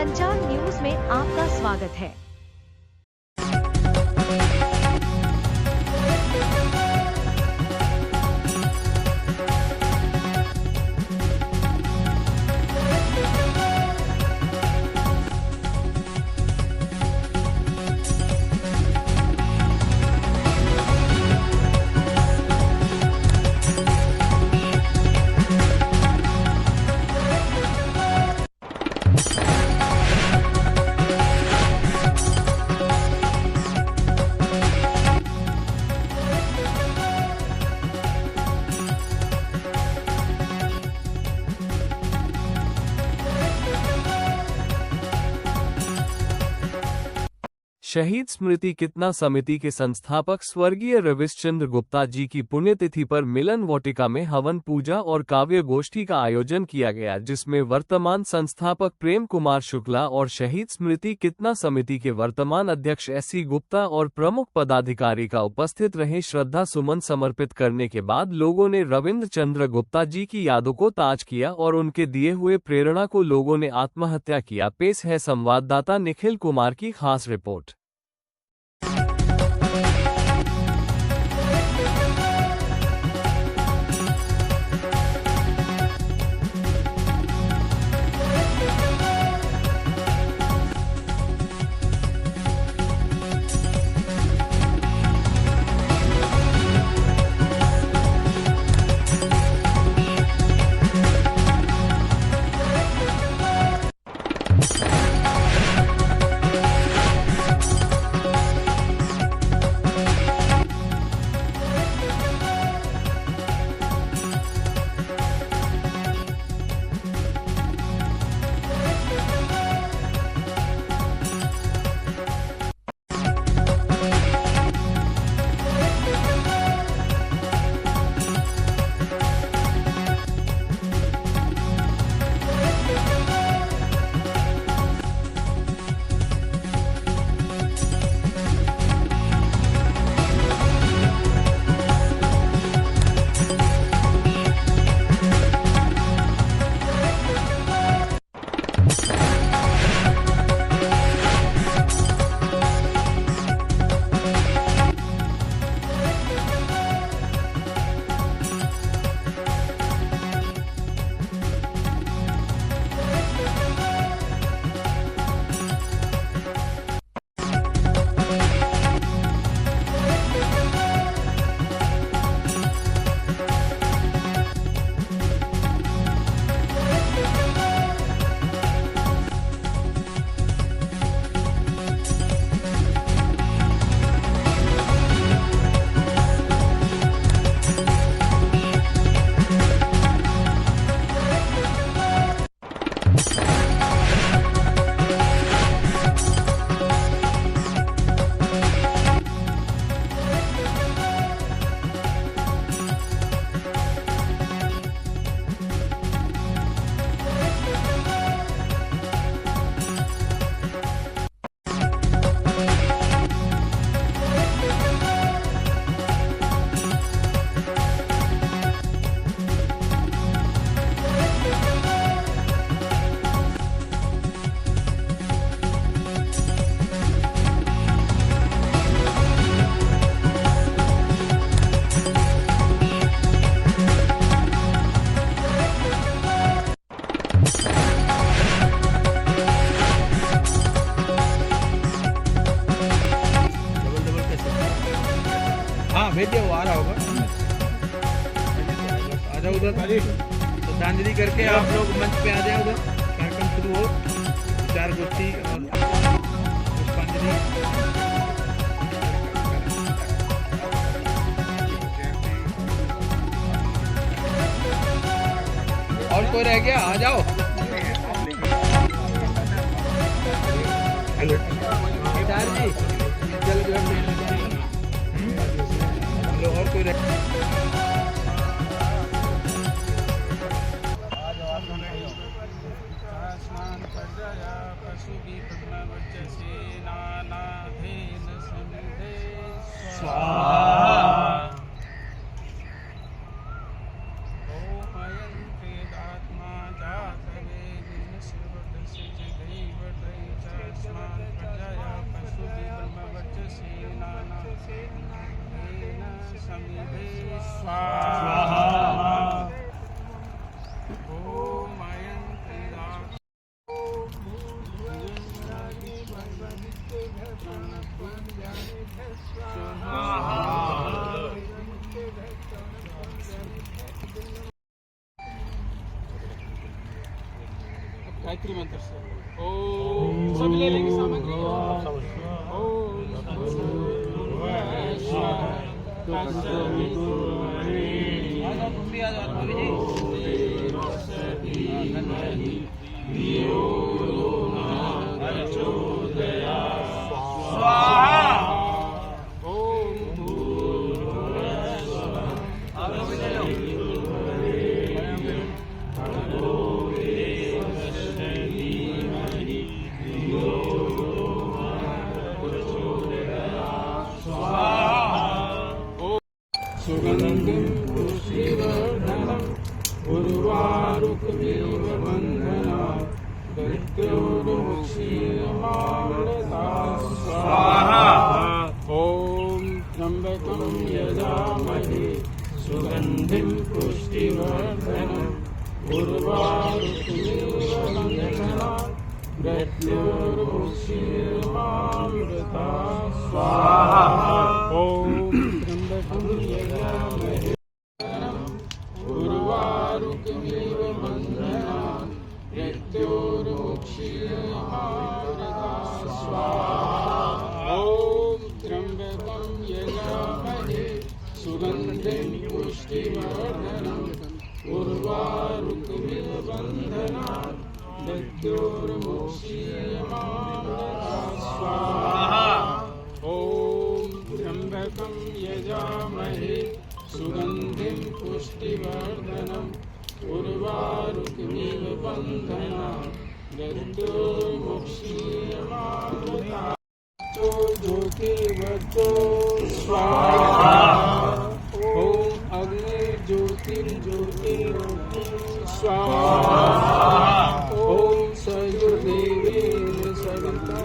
संचार न्यूज में आपका स्वागत है। शहीद स्मृति कितना समिति के संस्थापक स्वर्गीय रविशचंद्र गुप्ता जी की पुण्यतिथि पर मिलन वाटिका में हवन पूजा और काव्य गोष्ठी का आयोजन किया गया, जिसमें वर्तमान संस्थापक प्रेम कुमार शुक्ला और शहीद स्मृति कितना समिति के वर्तमान अध्यक्ष एससी गुप्ता और प्रमुख पदाधिकारी का उपस्थित रहे। श्रद्धा सुमन समर्पित करने के बाद लोगों ने रविंद्र चंद्र गुप्ता जी की यादों को ताज किया और उनके दिए हुए प्रेरणा को लोगों ने आत्महत्या किया। पेश है संवाददाता निखिल कुमार की खास रिपोर्ट। भेजिए, वो आ रहा होगा। आ जाओ उधर, श्रद्धांजलि करके आप लोग मंच पे आ जाए। उधर कार्यक्रम शुरू हो, विचार गोष्ठी और पुष्पांजलि। और कोई रह गया? आ जाओ। और कोई गायत्री मंत्र से ओम सब ले लेंगे सामग्री सुगंधिं पुष्टिवर्धनम् उर्वारुकमिव बन्धनात् मृत्योर्मुक्षीयमामृता स्वाहा ॐ त्र्यम्बकं यजामहे सुगन्धिं पुष्टिवर्धनम् उर्वारुकमिव बन्धनात् मृत्योर्मुक्षीयमामृता स्वाहा ॐ त्र्यम्बकं यजामहे उर्वारुकमिव बन्धनात् मृत्योर्मुक्षीयमामृता स्वाहा ॐ त्र्यम्बकं यजामहे सुगन्धिं पुष्टिवर्धनम् उर्वारुकमिव बन्धनात् मृत्योर्मुक्षीयमामृता स्वाहा ॐ त्र्यम्बकं यजामहे सुगन्धिं पुष्टिवर्धनम् उर्वारुकमिव बन्धनात् मृत्योर्मुक्षीयमामृता ज्योतिर्वतो स्वाहा ॐ अग्निर्ज्योतिर्ज्योतिर्ज्योति स्वाहा ॐ सयुर्देवेन सविता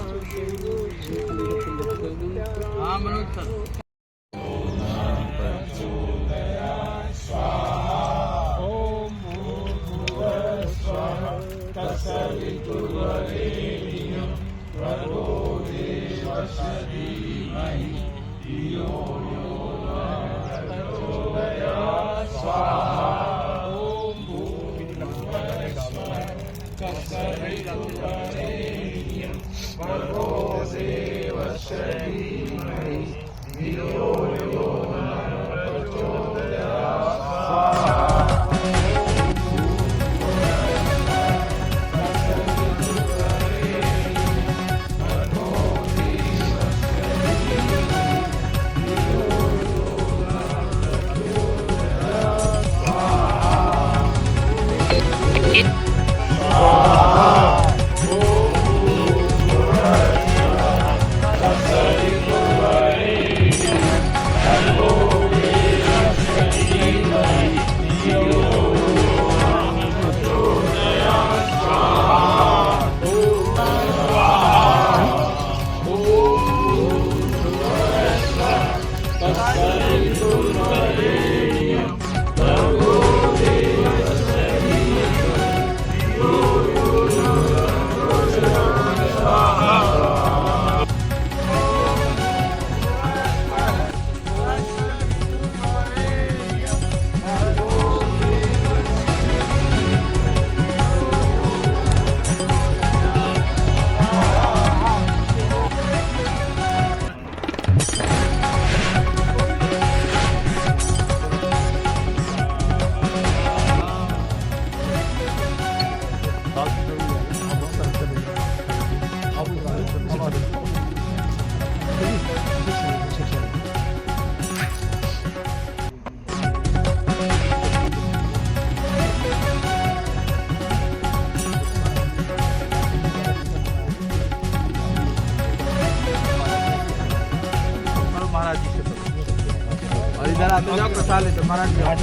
इधर आते जाओ प्रसाद लेते महाराज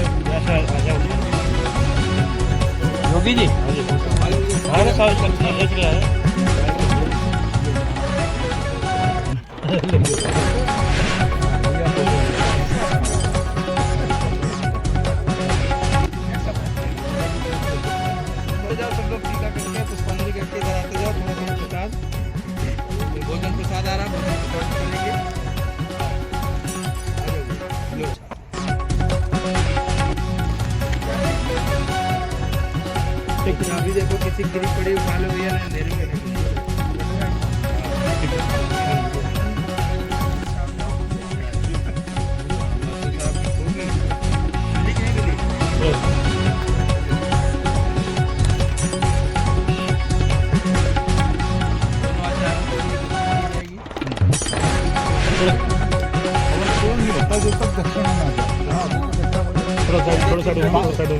योगी जी हमारे साथ देख रहे हैं जाओ सब लोग टीका करके पुष्पांजलि करके इधर आते जाओ थोड़ा थोड़ा प्रसाद भोजन प्रसाद बता रहा हूँ करेंगे। अभी देखो किसी गिरी पड़ी उठा लो भैया ना अंधेरे में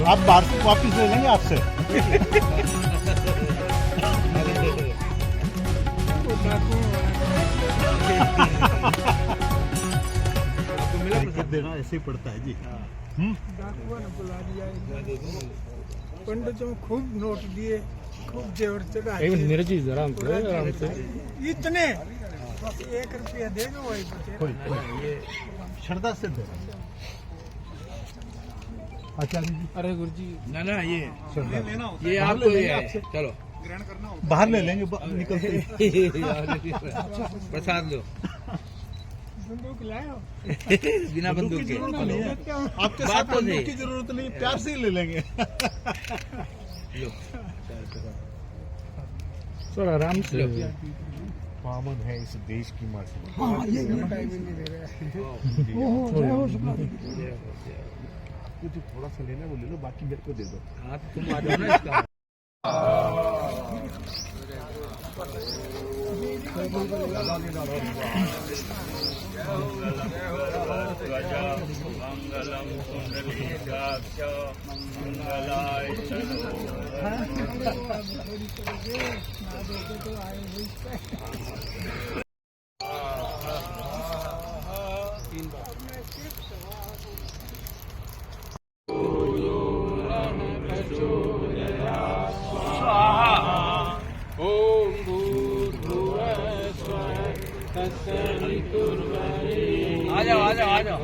आप बाहर से वापिस ले लेंगे आपसे। ऐसे ही पड़ता है जी। पंडितों खूब नोट दिए, खूब जेवर चढ़ाए, मेरे चीज आराम से इतने बस 1 रुपया दे दो वही बचे। ये श्रद्धा सिद्ध है। आचार्य जी, अरे गुरु जी ना ना ये आपको ये है, चलो बाहर ले लेंगे निकलते ही। प्रसाद लो। बंदूक लाओ, बिना बंदूक के आपके साथ बात तो बंदूक नहीं। की जरूरत नहीं, प्यार से ही ले लेंगे। लो सर आराम से। लो। पावन है इस देश की माटी। हाँ ये टाइमिंग नहीं दे रहा है। जो थोड़ा सा लेना वो ले लो, बाकी मेरे को दे दो। हाँ तो तुम आ जाओ ना इसका। आ जाओ आ जाओ आ जाओ।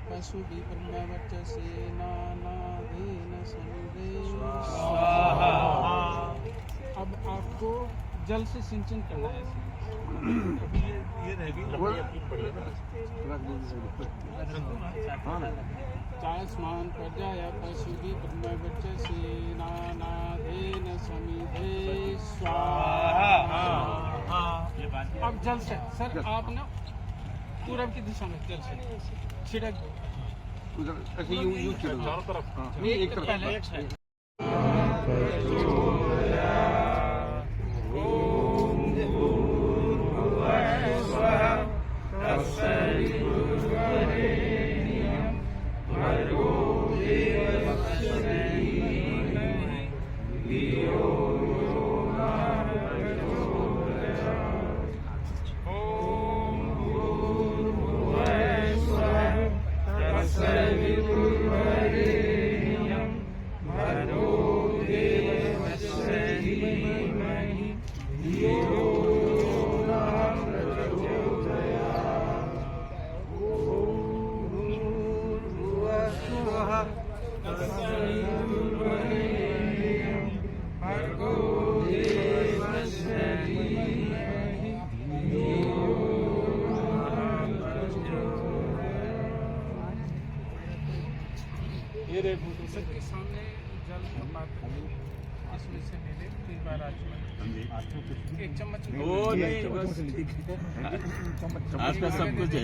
पशु भी ब्रह्मवर्चसे नानाधीन संदेश। अब आपको जल से सिंचन करना है। चाय स्मान प्रजाया पशु भी ब्रह्मवर्चसे नानाधीन समिधे स्वाहा। अब जल से सर आप ना पूरब की दिशा में जल से छिड़क दो। ऐसे यूं चारों तरफ। नहीं एक तरफ। पहले एक साइड। सबके सामने जल का पात्र इसमें से ले ले 3 बार आचमन। एक चम्मच आपका सब कुछ है।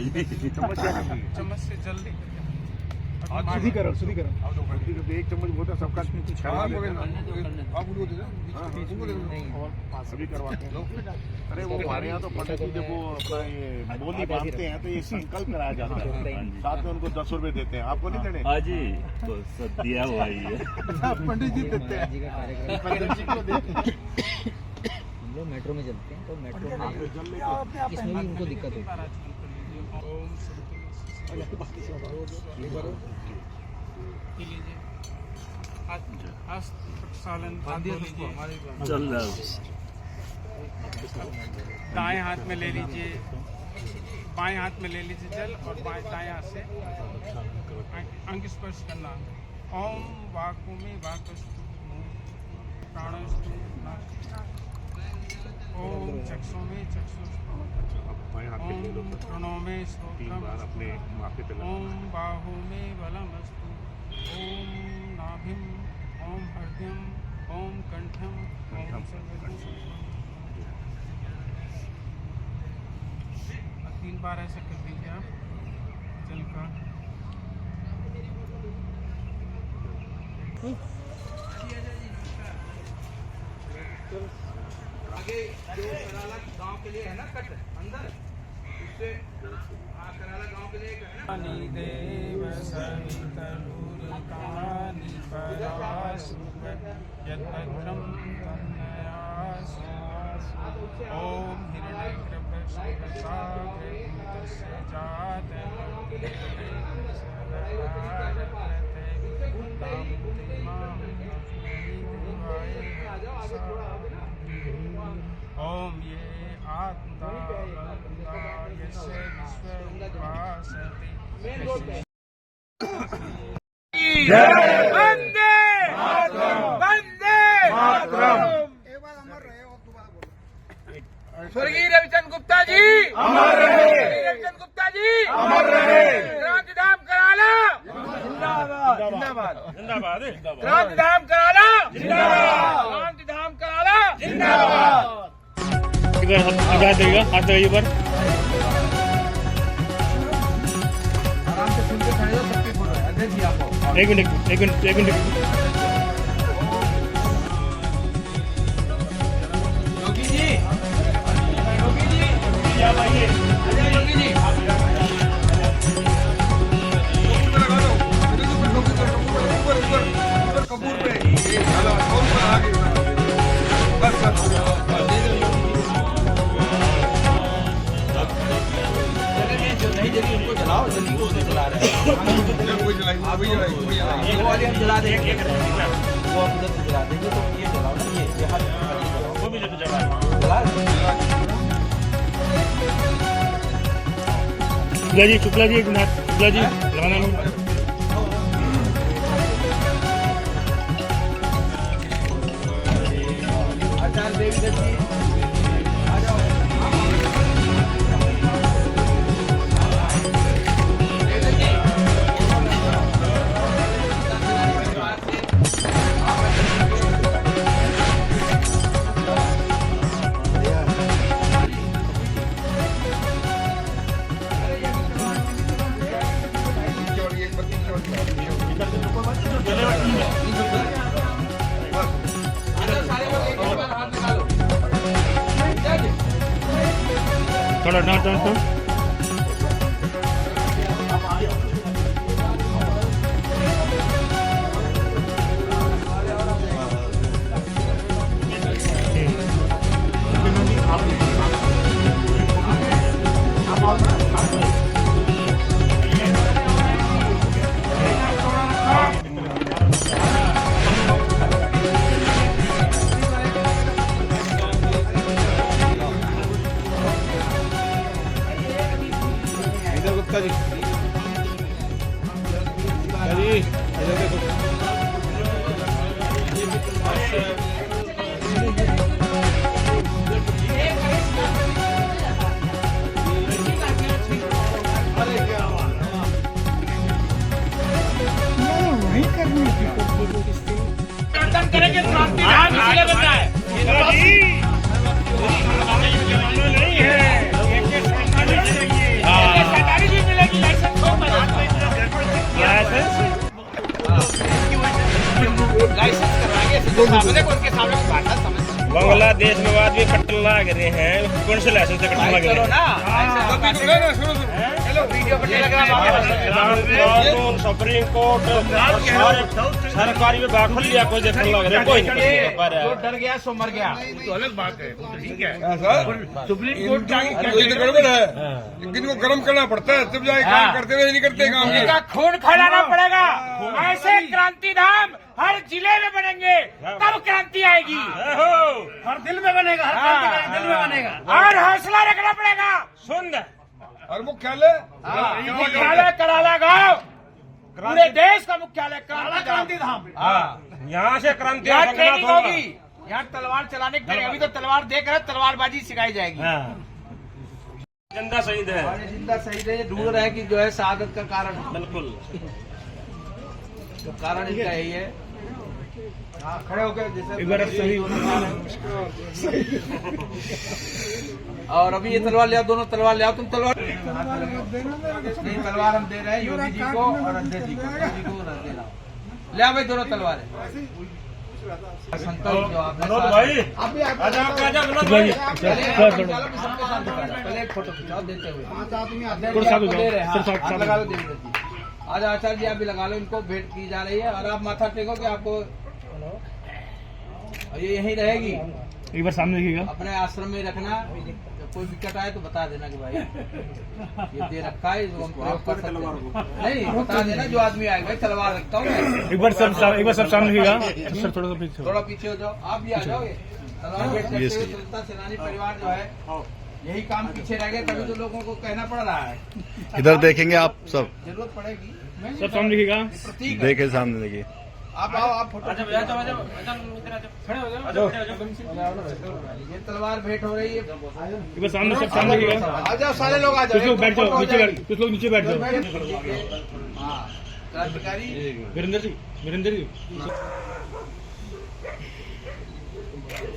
चम्मच से जल ले। शुद्धिकरण एक चम्मच होता है सबका सभी करवाते हैं। अरे वो हमारे यहाँ तो पंडित जी जब वो अपना ये बोली बांधते हैं तो ये संकल्प कराया जाता है, साथ में उनको 10 रुपए देते हैं। आपको नहीं देने? हाँ जी, तो सब दिया हुआ ही है। पंडित जी देते हैं, पंडित जी को देते हैं। हम लोग मेट्रो में चलते हैं तो मेट्रो में इसमें भी उनको दिक्कत होती है। सालन चल रहा है। दाएं हाथ में ले लीजिए, बाएं हाथ में ले लीजिए जल और दाएं हाथ से अंग स्पर्श करना। ओम वाकुमे वाकस्तु प्राणस्तु ओम चक्षु में चक्षुस्तु ओम प्रणो में श्रोत्रम अपने माथे पे ओम बाहु में बलमस्तु ओम नाभिम ओम हृदयम ओम कंठम ओम सर्वदम। 3 बार ऐसा कर दीजिए आप जल का। आगे जो कराला गांव के लिए है ना कट अंदर, उससे कराला गांव के लिए है ना। नि देव सवितरुरकानि परासुर यद्भद्रं तन्नयासु। ओम हिरण्यगर्भस्वसाग्रभूतस्य ओम ये आत्मा यस्य विश्वोपासते वंदे वंदे स्वर्गीय रविचंद्र गुप्ता जी अमर रहे। रविचंद्र गुप्ता जी अमर रहे। क्रांतिधाम कराला जिंदाबाद जिंदाबाद जिंदाबाद। क्रांतिधाम कराला जिंदाबाद। क्रांतिधाम कराला जिंदाबाद। इधर हाथ देगा, हाथ लगाइए ऊपर। आराम से सुन के खड़े हो, सबके बोलो अध्यक्ष जी आपको। एक मिनट योगी जी क्या भाई योगी जी कपूर पे बस नहीं जल्दी उनको जलाओ, जल्दी को जला रहे हैं। वो वाले हम जला देंगे, वो हम उधर से जला देंगे। तो ये जलाओ ना, ये हाथ वो भी जला शुक्ला जी एक मिनट, शुक्ला जी लगाना नहीं। आचार्य देवी जी आ जाओ। थोड़ा डांट डांट दो। गुप्ता जी करेंगे क्रांतिधाम इसलिए बन रहा है। बांग्लादेश में बाद भी कट्टन लाग रहे हैं, कौन से लाइसेंस से कट्टन लाग रहे हैं? सुप्रीम कोर्ट सरकारी विभाग खुल लिया, कोई देखने लग रहे कोई नहीं। जो डर गया सो मर गया, तो अलग बात है, ठीक है। सुप्रीम कोर्ट गड़बड़ है, लेकिन को गर्म करना पड़ता है तब जाए काम करते हुए नहीं करते काम। खून खौलाना पड़ेगा। ऐसे क्रांतिधाम हर जिले में बनेंगे तब क्रांति आएगी। हर दिल में बनेगा, हर क्रांतिकारी दिल में बनेगा। और हौसला रखना पड़ेगा। सुंदर और मुख्यालय मुख्यालय कराला गांव, पूरे देश का मुख्यालय क्रांति धाम। यहाँ से क्रांति यहाँ ट्रेनिंग होगी, यहाँ तलवार चलाने की। अभी तो तलवार देख रहे, तलवारबाजी सिखाई जाएगी। जिंदा शहीद है, जिंदा शहीद है, ढूंढ रहे हैं कि जो है शहादत का कारण। बिल्कुल तो कारण इनका यही है। खड़े होकर जैसे और अभी ये तलवार ले आओ, दोनों तलवार ले आओ। तुम तलवार नहीं, तलवार हम दे रहे हैं योगी जी को और अध्यक्ष जी को। योगी जी को दे रहा हूं। ले आओ भाई दोनों तलवारें। संतोष जो आपने भाई आप भी आजा विनोद भाई, पहले एक फोटो खिंचाओ देते हुए। दे रहे हैं, हाथ लगा लो देवीदत्त जी। आज आचार्य जी आप भी लगा लो, इनको भेंट की जा रही है। और आप माथा टेको कि आपको ये यहीं रहेगी। एक बार सामने देखिएगा। अपने आश्रम में रखना, जब कोई दिक्कत आए तो बता देना कि भाई ये दे रखा है, इसको हम प्रयोग कर सकते हैं। नहीं, बता देना जो आदमी आएगा, भाई तलवार रखता हूँ मैं। एक बार सब सामने देखिएगा। सर थोड़ा पीछे हो जाओ, आप भी आ जाओगे। तलवार भेंट करते हुए स्वतंत्रता सेनानी परिवार जो है, यही काम पीछे रह गए, तभी तो लोगों को कहना पड़ रहा है। इधर देखेंगे आप सब, जरूरत पड़ेगी। सब सामने देखिएगा। प्रतीक है। देखे सामने देखिए। आप आओ, आप फोटो खड़े हो जाओ। ये तलवार भेंट हो रही है। एक बार सामने, सब सामने देखिएगा। आ जाओ सारे लोग, आ जाओ। कुछ लोग बैठ जाओ नीचे, कुछ लोग नीचे बैठ जाओ। हाँ, क्रांतिकारी वीरेंद्र जी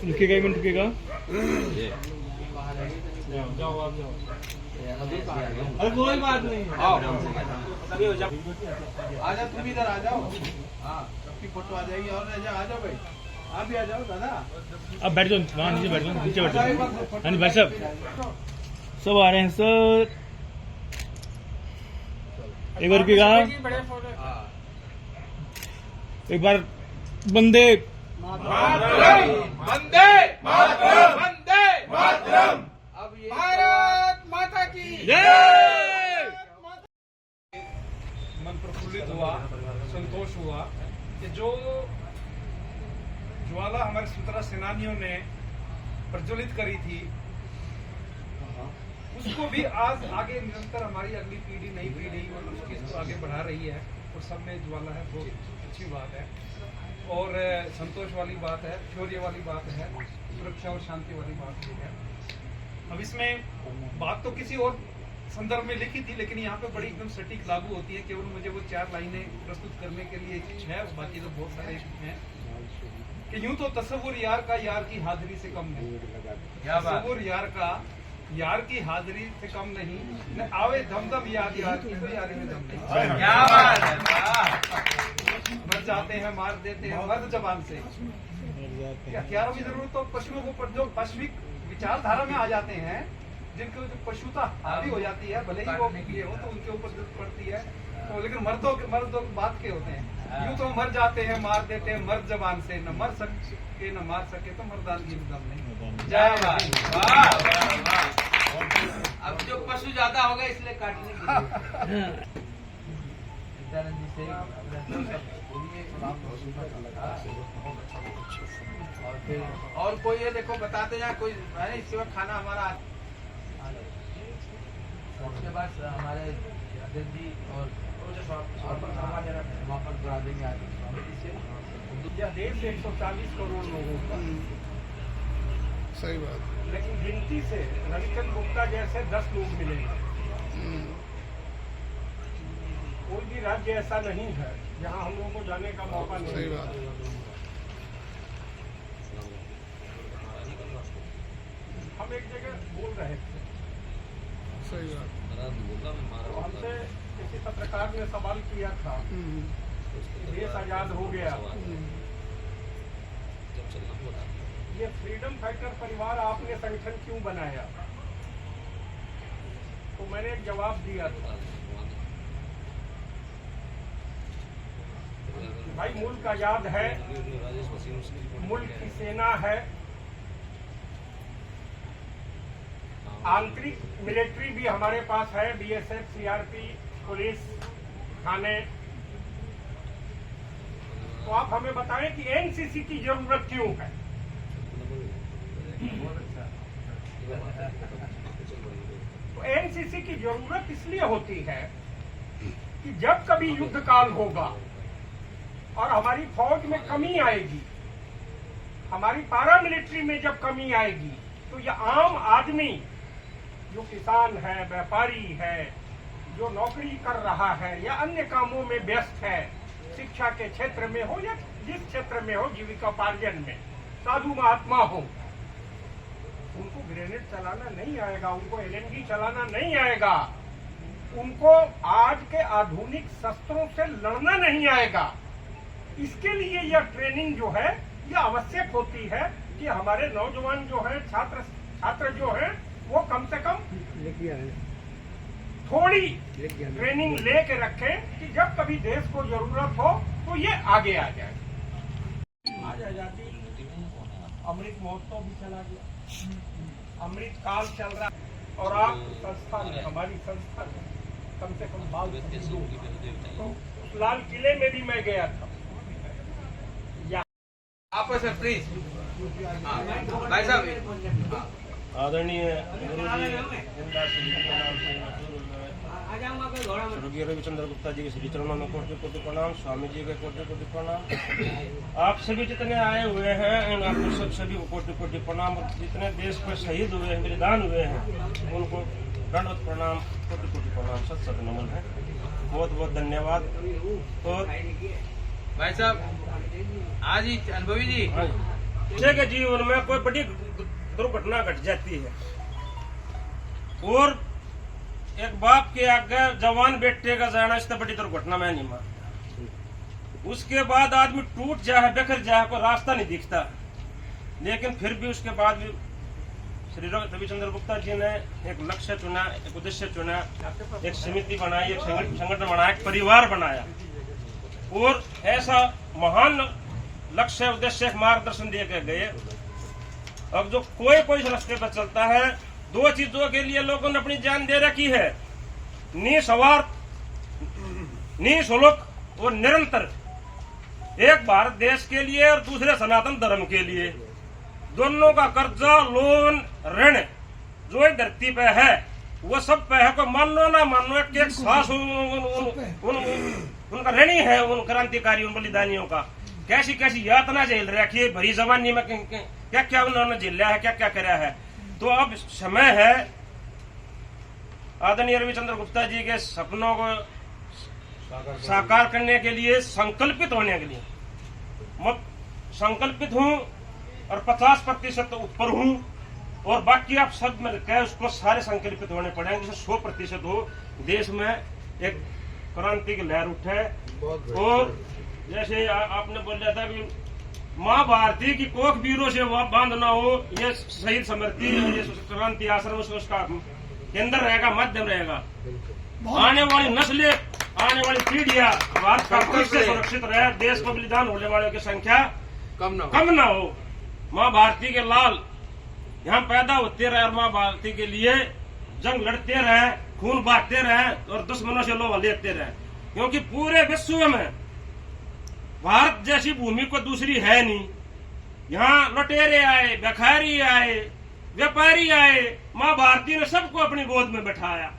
रुकिएगा, एक मिनट रुकिएगा। अरे कोई बात नहीं, आओ आ जाओ। तुम इधर आ जाओ। हाँ, सबकी फोटो आ जाएगी। और रह जाओ, आ जाओ भाई, आप भी आ जाओ दादा। अब बैठ जाओ, वहाँ नीचे बैठ जाओ, नीचे बैठ जाओ। हाँ जी भाई साहब, सब आ रहे हैं सर। एक बार रुकिएगा, एक बार वंदे वंदे वंदे मातरम। अब ये भारत माता की जय। मन प्रफुल्लित हुआ, संतोष हुआ कि जो ज्वाला हमारे स्वतंत्रता सेनानियों ने प्रज्वलित करी थी, उसको भी आज आगे निरंतर हमारी अगली पीढ़ी, नई पीढ़ी उसकी इसको आगे बढ़ा रही है। और सब में ज्वाला है, बहुत अच्छी बात है। और संतोष वाली बात है, शौर्य वाली बात है, सुरक्षा और शांति वाली बात भी है। अब इसमें बात तो किसी और संदर्भ में लिखी थी, लेकिन यहाँ पे बड़ी एकदम सटीक लागू होती है। केवल मुझे वो 4 लाइनें प्रस्तुत करने के लिए है, बाकी तो बहुत सारे हैं कि यूं तो तस्वुर यार का यार की हाजिरी से कम नहीं। तस्वुर यार का यार की हाजिरी से कम नहीं, न आवे दमदम याद यार की तो यारी में दम नहीं। क्या बात है। मर जाते हैं, मार देते हैं मर्द जबान से। हथियारों की जरूरत तो पशुओं को, जो पश्चिमिक विचारधारा में आ जाते हैं, जिनको जो पशुता हावी हो जाती है, भले ही वो ये हो तो उनके ऊपर जरूरत पड़ती है। तो लेकिन मर्दों बात के होते हैं। यूं तो मर जाते हैं, मार देते हैं मर्द जबान से, न मर सके न मार सके तो मर्दानगी में दम नहीं। जय वाह। अब जो पशु ज्यादा होगा इसलिए काटने के लिए और कोई ये देखो बताते हैं, कोई है इसके बाद खाना हमारा। उसके बाद हमारे अध्यक्ष जी और देश 140 करोड़ लोगों का। सही बात। लेकिन गिनती से रविचंद्र गुप्ता जैसे 10 लोग मिलेंगे। कोई भी राज्य ऐसा नहीं है जहां हम लोगों को जाने का मौका नहीं। सही बात। हम एक जगह बोल रहे थे, सही बात। तो हमसे किसी पत्रकार ने सवाल किया था, देश आजाद हो गया, ये फ्रीडम फाइटर परिवार आपने संगठन क्यों बनाया? तो मैंने एक जवाब दिया था, भाई मुल्क आजाद है, मुल्क की सेना है, आंतरिक मिलिट्री भी हमारे पास है, बीएसएफ, सीआरपी, पुलिस, थाने, तो आप हमें बताएं कि एनसीसी की जरूरत क्यों है। तो एनसीसी की जरूरत इसलिए होती है कि जब कभी युद्ध काल होगा और हमारी फौज में कमी आएगी, हमारी पारामिलिट्री में जब कमी आएगी, तो यह आम आदमी जो किसान है, व्यापारी है, जो नौकरी कर रहा है या अन्य कामों में व्यस्त है, शिक्षा के क्षेत्र में हो या जिस क्षेत्र में हो, जीविकोपार्जन में, साधु महात्मा हो, उनको ग्रेनेड चलाना नहीं आएगा, उनको एलएनजी चलाना नहीं आएगा, उनको आज के आधुनिक शस्त्रों से लड़ना नहीं आएगा। इसके लिए यह ट्रेनिंग जो है यह आवश्यक होती है कि हमारे नौजवान जो है, छात्र जो है, वो कम से कम थोड़ी ट्रेनिंग लेके रखें कि जब कभी देश को जरूरत हो तो ये आगे आ जाए। आज आजादी अमृत महोत्सव भी चला गया, अमृत काल चल रहा है और आप संस्था में, हमारी संस्था में कम से कम बाल तो लाल किले में भी मैं गया था। आप सर प्लीज भाई साहब। आदरणीय स्वर्गीय रविचंद्र गुप्ता जी के श्री चरणों में कोटि कोटि प्रणाम, स्वामी जी के कोटि कोटि प्रणाम, आप सभी जितने आए हुए हैं आपको सभी को कोटि कोटि प्रणाम। जितने देश में शहीद हुए हैं, बलिदान हुए हैं, उनको दंडवत प्रणाम, कोटि कोटि प्रणाम, सत सत नमन है। बहुत बहुत धन्यवाद। और भाई साहब आज ही अनुभवी जी, बच्चे के जीवन में कोई बड़ी दुर्घटना घट जाती है और एक बाप के आगे जवान बेटे का जाना इससे बड़ी दुर्घटना में नहीं मानता। उसके बाद आदमी टूट जाए, बिखर जाए, कोई रास्ता नहीं दिखता, लेकिन फिर भी उसके बाद भी श्री रविचंद्र गुप्ता जी ने एक लक्ष्य चुना, एक उद्देश्य चुना, एक समिति बनाई, एक संगठन बनाया, एक परिवार बनाया और ऐसा महान लक्ष्य, उद्देश्य, मार्गदर्शन दिए गए। अब जो कोई रास्ते पर चलता है, दो चीजों के लिए लोगों ने अपनी जान दे रखी है, निस्वार्थ, निःशुल्क और निरंतर। एक भारत देश के लिए और दूसरे सनातन धर्म के लिए। दोनों का कर्जा, लोन, ऋण जो इस धरती पे है वो सब पे है, को मानो ना मानो, एक सास उनका ऋणी है, उन क्रांतिकारी, उन बलिदानियों का। कैसी कैसी यातना झेल रखी है, भरी जवानी में क्या क्या उन्होंने झेला है, क्या क्या करा है। तो अब समय है आदरणीय रविचंद्र गुप्ता जी के सपनों को साकार करने के लिए, संकल्पित होने के लिए। मैं संकल्पित हूं और 50% ऊपर हूं और बाकी आप सब मिलकर उसको सारे संकल्पित होने पड़ेंगे, जैसे 100% हो, देश में एक क्रांति की लहर उठे। और जैसे आपने बोला था कि माँ भारती की कोख वीरों से वह बांध ना हो, ये शहीद स्मृति, ये क्रांति आश्रम उसका केंद्र रहेगा, माध्यम रहेगा। आने वाली नस्लें, आने वाली पीढ़ियां भारत का भविष्य सुरक्षित रहे, देश को बलिदान होने वालों की संख्या कम ना हो। माँ भारती के लाल यहाँ पैदा होते रहे और माँ भारती के लिए जंग लड़ते रहे, खून बहाते रहे और दुश्मनों से लोहा लेते रहे, क्योंकि पूरे विश्व में भारत जैसी भूमि को दूसरी है नहीं। यहाँ लुटेरे आए, भिखारी आए, व्यापारी आए, माँ भारती ने सबको अपनी गोद में बैठाया।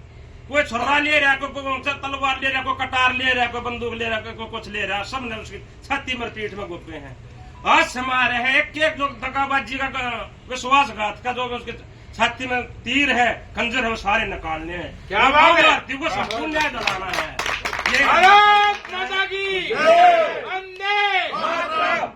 कोई छुरा ले रहा है, कोई तलवार ले रहा है, कोई कटार ले रहा है, कोई बंदूक ले रहा है, कोई कुछ ले रहा है, सबने उसकी छाती में पीठ में घुपे हैं। आज समा रहे हैं एक एक जो दगाबाजी का, विश्वासघात का जो उसके छाती में तीर है, खंजर है, वो सारे निकालने हैं। क्या बात है, भारती को संपूर्ण न्याय दिलाना है। भारत माता की वंदे मातरम।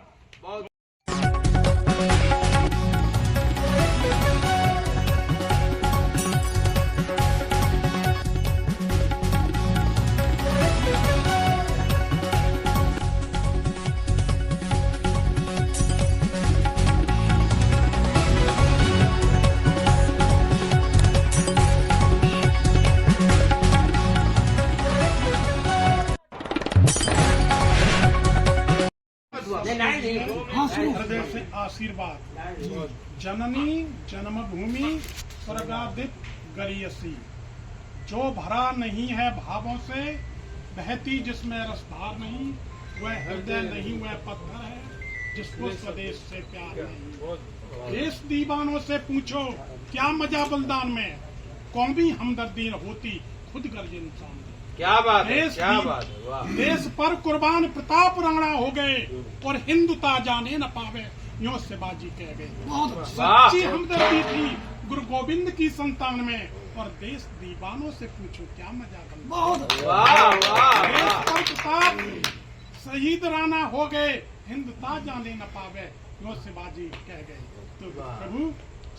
हृदय से आशीर्वाद। जननी जन्मभूमि स्वर्गादित गरियसी, जो भरा नहीं है भावों से, बहती जिसमें रसधार नहीं, वह हृदय नहीं, वह पत्थर है जिसको स्वदेश से प्यार नहीं। देश दीवानों से पूछो क्या मजा बलिदान में, कौमी हमदर्दी होती खुद गर्ज इंसान। क्या बात है, देश क्या की- बात है, वाह। देश पर कुर्बान प्रताप राणा हो गए और हिंदुता जाने न पावे, यूं शिवाजी कह गए। वाह। सच्ची हमदर्दी थी गुरु गोविंद की संतान में, और देश दीवानों से पूछो क्या मजा बलिदान। वाह वाह देश वाह। पर प्रताप शहीद राणा हो गए, हिंदुता जाने न पावे, यूं शिवाजी कह गए। तो प्रभु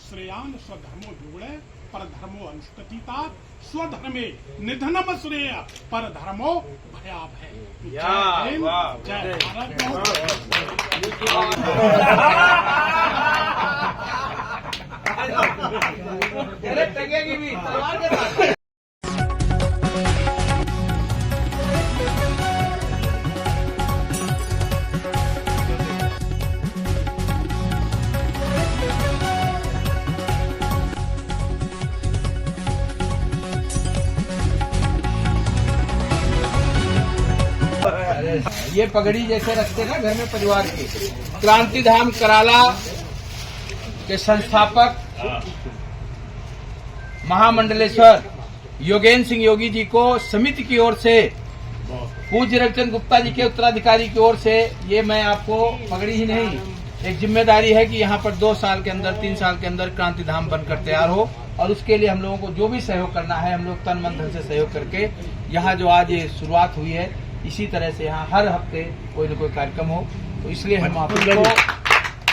श्रेयान स्वधर्मो जुड़े पर धर्मो अनुष्ठिता, स्वधर्मे निधनम श्रेय पर धर्मो भयाव है। जय हिंद, वाह, जय भारत। अरे टंगेगी भी तलवार के साथ। ये पगड़ी जैसे रखते ना घर में परिवार के, क्रांति धाम कराला के संस्थापक महामंडलेश्वर योगेंद्र सिंह योगी जी को समिति की ओर से, पूज्य रविचंद्र गुप्ता जी के उत्तराधिकारी की ओर से, ये मैं आपको पगड़ी ही नहीं, एक जिम्मेदारी है कि यहाँ पर 2 साल के अंदर 3 साल के अंदर क्रांति धाम बनकर तैयार हो, और उसके लिए हम लोगों को जो भी सहयोग करना है हम लोग तन मन धन से सहयोग करके यहाँ जो आज ये शुरुआत हुई है, इसी तरह से यहाँ हर हफ्ते कोई न कोई कार्यक्रम हो, तो इसलिए हम आपको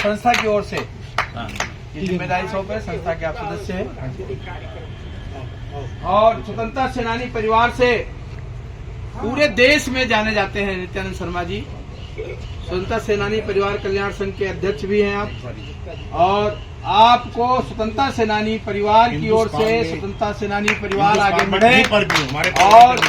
संस्था की ओर से ये जिम्मेदारी सौंपे। संस्था के आप सदस्य हैं और स्वतंत्रता सेनानी परिवार से पूरे देश में जाने जाते हैं नित्यानंद शर्मा जी। स्वतंत्रता सेनानी परिवार कल्याण संघ के अध्यक्ष भी हैं आप, और आपको स्वतंत्रता सेनानी परिवार की ओर से स्वतंत्रता सेनानी परिवार आगे बढ़े, और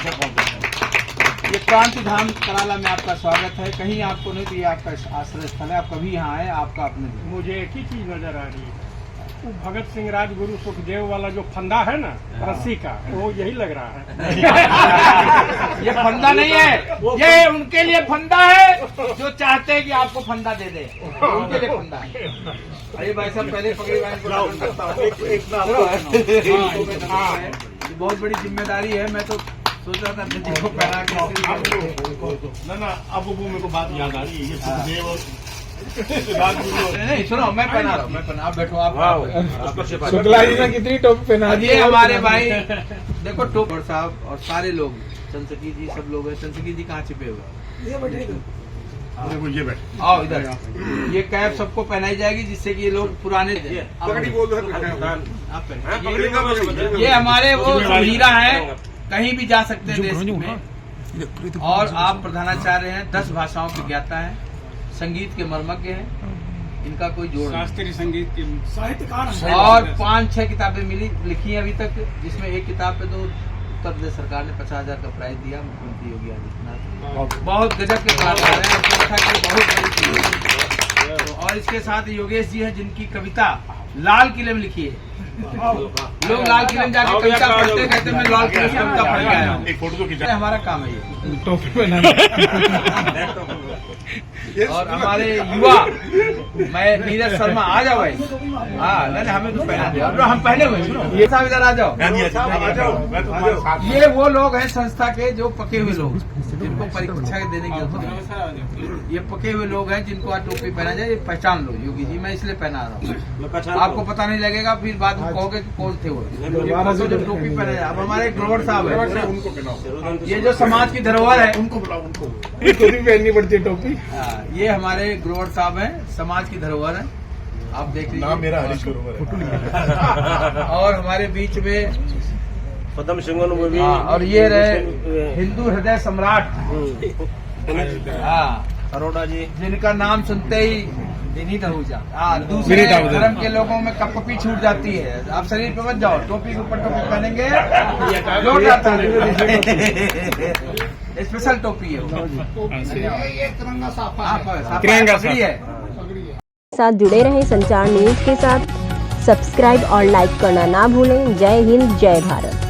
ये क्रांति धाम कराला में आपका स्वागत है। कहीं आपको नहीं, तो ये आपका आश्रय स्थल है, आप कभी यहाँ आए, आपका अपने। मुझे एक ही चीज नजर आ रही है, वो भगत सिंह राजगुरु सुखदेव वाला जो फंदा है ना रस्सी का, वो यही लग रहा है। ये फंदा नहीं है, ये उनके लिए फंदा है जो चाहते हैं कि आपको फंदा दे दे, उनके लिए फंदा है। अरे भाई साहब पहले पकड़ी वाले को ये बहुत बड़ी जिम्मेदारी है। मैं तो सोच रहा था अपने को पहना के ना अब वो मेरे को बात याद आ रही है, ये सुखदेव और नहीं, सुनो मैं पहना रहा हूँ, मैं पहना, आप बैठो, आप शुक्ला जी ने कितनी टोपी पहना दी ये हमारे भाई देखो टोपर साहब और सारे लोग, चंद्रकी जी सब लोग हैं। चंद्रकी जी कहाँ छिपे हुए? देखो ये बैठ आओ इधर। ये कैप सबको पहनाई जाएगी जिससे कि ये लोग पुराने पगड़ी बोल दो, आप पहने। ये हमारे वो हीरा है, कहीं भी जा सकते हैं देश में, और आप प्रधानाचार्य हैं, 10 भाषाओं के ज्ञाता हैं, संगीत के मर्मज्ञ हैं, इनका कोई जोड़ नहीं। शास्त्रीय संगीत के साहित्यकार और 5-6 किताबें लिखी हैं अभी तक, जिसमें एक किताब पे तो उत्तर प्रदेश सरकार ने 50,000 का प्राइज दिया, मुख्यमंत्री योगी आदित्यनाथ। बहुत गजब के कलाकार हैं, संस्था की बहुत बड़ी चीज है। तो और इसके साथ योगेश जी हैं जिनकी कविता लाल किले में लिखी है। लोग लाल किले में जाकर कविता पढ़ते कहते मैं लाल किले से कविता पढ़ के आया हूँ। एक फोटो तो खींचा। हमारा काम है ये टोपी पहना। और हमारे युवा, मैं नीरज शर्मा, आ जाओ भाई। हाँ नहीं हमें तो पहना दे, अब हम पहले हुए, सुनो ये साहब इधर आ जाओ। आ जाओ, मैं तुम्हारे साथ। ये वो लोग हैं संस्था के जो पके हुए लोग, जिनको परीक्षा देने की जरूरत नहीं। ये पके हुए लोग हैं जिनको आज टोपी पहना जाए, ये पहचान लो योगी जी, मैं इसलिए पहना रहा हूँ, आपको पता नहीं लगेगा, फिर बाद में कहोगे कि कौन थे वो। जो टोपी पहना जाए। अब हमारे ग्रोवर साहब है, उनको पहनाओ, ये जो समाज की धरोहर है, उनको बुलाओ, उनको टोपी पहननी पड़ती है टोपी। ये हमारे ग्रोवर साहब हैं, समाज की धरोहर है, आप देख लीजिए। नाम मेरा हरीश ग्रोवर है। और हमारे बीच में पद्म सिंह भी, और ये रहे हिंदू हृदय सम्राट, हाँ अरोड़ा जी, जिनका नाम सुनते ही विनीत आहूजा। दूसरे धर्म के लोगों में कपकपी छूट जाती है, आप शरीर पे मत जाओ, टोपी के ऊपर टोपी पहनेंगे जोर जाता है। स्पेशल टोपी है वो, तिरंगा साफा तिरंगा पगड़ी है। साथ जुड़े रहें संचार न्यूज के साथ, सब्सक्राइब और लाइक करना ना भूलें। जय हिंद, जय भारत।